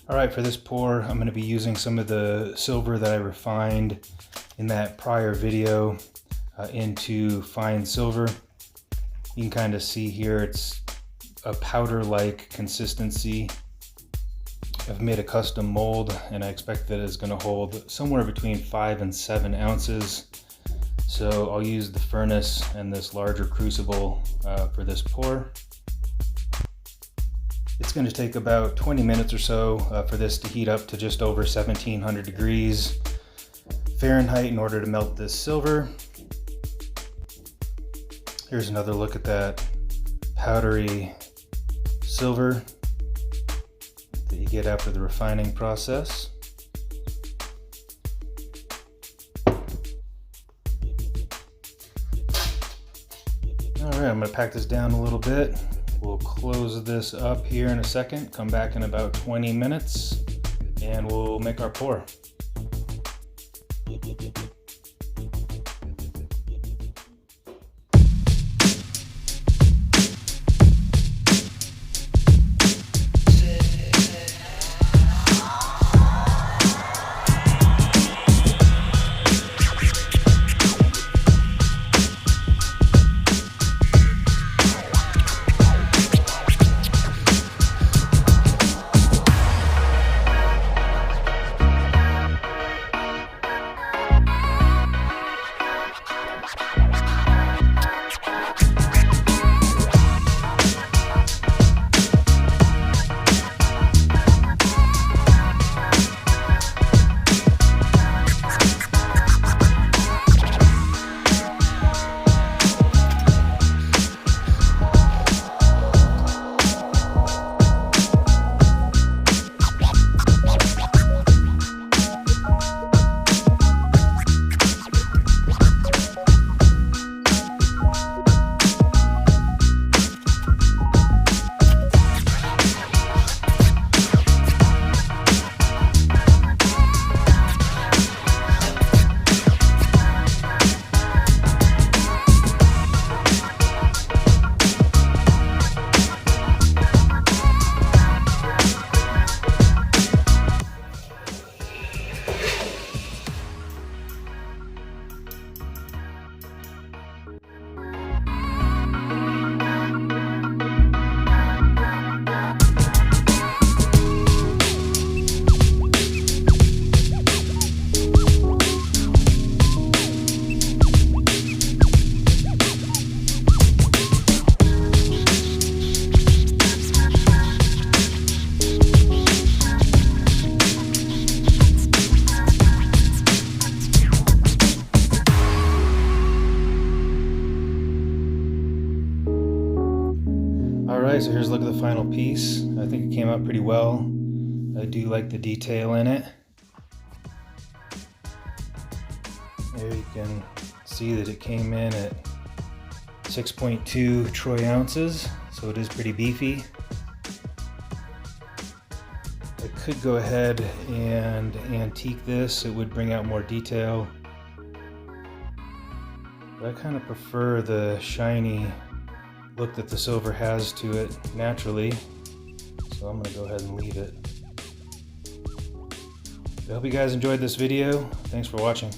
Alright, for this pour, I'm going to be using some of the silver that I refined in that prior video into fine silver. You can kind of see here it's a powder-like consistency. I've made a custom mold and I expect that it's going to hold somewhere between 5 and 7 ounces. So I'll use the furnace and this larger crucible for this pour. It's going to take about 20 minutes or so for this to heat up to just over 1700 degrees Fahrenheit in order to melt this silver. Here's another look at that powdery silver that you get after the refining process. Alright, I'm going to pack this down a little bit. We'll close this up here in a second, come back in about 20 minutes, and we'll make our pour. Alright, so here's a look at the final piece. I think it came out pretty well. I do like the detail in it. There you can see that it came in at 6.2 troy ounces, so it is pretty beefy. I could go ahead and antique this. It would bring out more detail. But I kind of prefer the shiny look that the silver has to it naturally, so I'm going to go ahead and leave it. I hope you guys enjoyed this video. Thanks for watching.